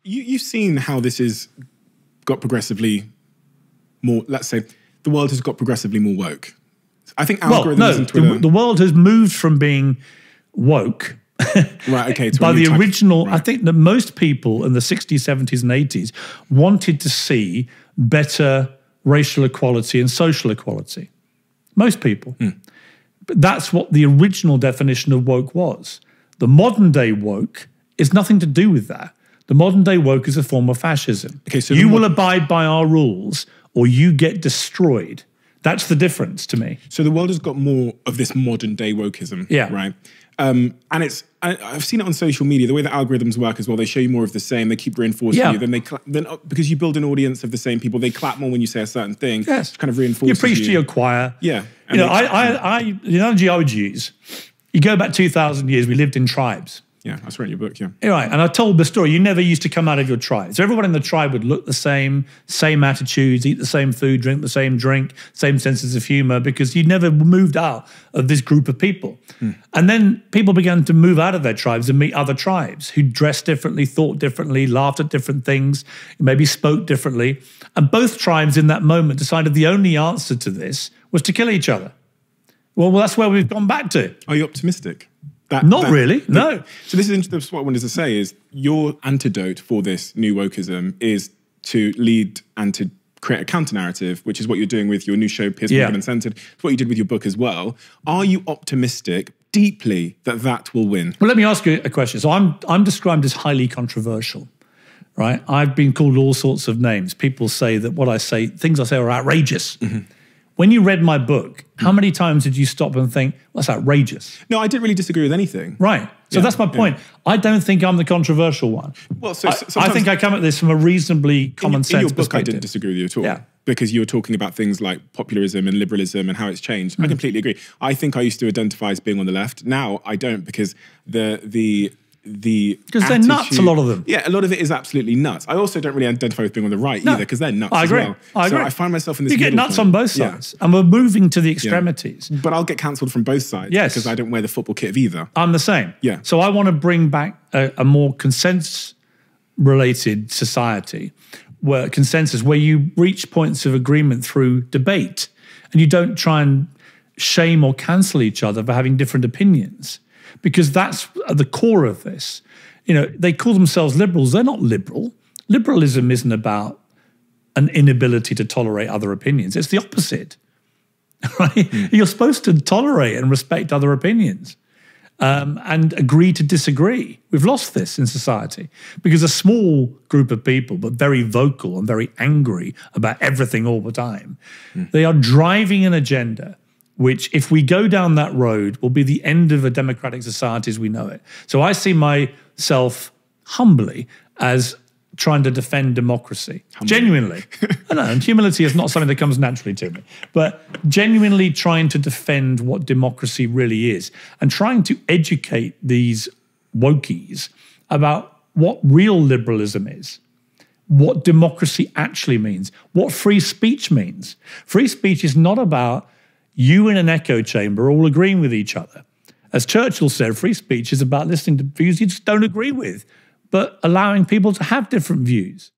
You've seen how this has got progressively more, let's say, the world has got progressively more woke. I think algorithms and Twitter... The world has moved from being woke right, okay, by the original... Right. I think that most people in the 60s, 70s and 80s wanted to see better racial equality and social equality. Most people. But that's what the original definition of woke was. The modern day woke is nothing to do with that. The modern day woke is a form of fascism. Okay, so you will abide by our rules or you get destroyed. That's the difference to me. So the world has got more of this modern day wokeism, right? And I've seen it on social media, the way that algorithms work as well. They show you more of the same. They keep reinforcing you. Then because you build an audience of the same people, they clap more when you say a certain thing. Yes, kind of reinforces you. You preach to your choir. Yeah, you know, the analogy I would use. You go back 2,000 years. We lived in tribes. Yeah, that's right in your book, yeah. Right, and I told the story, you never used to come out of your tribe. So everyone in the tribe would look the same attitudes, eat the same food, drink the same drink, same senses of humor, because you never moved out of this group of people. And then people began to move out of their tribes and meet other tribes who dressed differently, thought differently, laughed at different things, maybe spoke differently. And both tribes in that moment decided the only answer to this was to kill each other. Well, that's where we've gone back to. Are you optimistic? Not really, no. So this is what I wanted to say is your antidote for this new wokeism is to lead and to create a counter-narrative, which is what you're doing with your new show, Piers Morgan Uncensored. It's what you did with your book as well. Are you optimistic deeply that that will win? Well, let me ask you a question. So I'm described as highly controversial, right? I've been called all sorts of names. People say that what I say, things I say are outrageous. When you read my book, how many times did you stop and think, well, that's outrageous? No, I didn't really disagree with anything. Right. So that's my point. I don't think I'm the controversial one. Well, so I think I come at this from a reasonably common sense perspective. In your book, I didn't disagree with you at all. Because you were talking about things like popularism and liberalism and how it's changed. I completely agree. I think I used to identify as being on the left. Now I don't, because because they're nuts, a lot of them. Yeah, a lot of it is absolutely nuts. I also don't really identify with being on the right either, because they're nuts as well. I agree. So I find myself in this. You get nuts on both sides, and we're moving to the extremities. But I'll get cancelled from both sides because I don't wear the football kit of either. I'm the same. Yeah. So I want to bring back a more consensus-related society, where you reach points of agreement through debate, and you don't try and shame or cancel each other for having different opinions. Because that's at the core of this. You know, they call themselves liberals. They're not liberal. Liberalism isn't about an inability to tolerate other opinions. It's the opposite, right? You're supposed to tolerate and respect other opinions and agree to disagree. We've lost this in society because a small group of people, but very vocal and very angry about everything all the time, they are driving an agenda which, if we go down that road, will be the end of a democratic society as we know it. So I see myself humbly as trying to defend democracy. Genuinely. I know, and humility is not something that comes naturally to me, but genuinely trying to defend what democracy really is and trying to educate these wokies about what real liberalism is, what democracy actually means, what free speech means. Free speech is not about you in an echo chamber all agreeing with each other. As Churchill said, free speech is about listening to views you just don't agree with, but allowing people to have different views.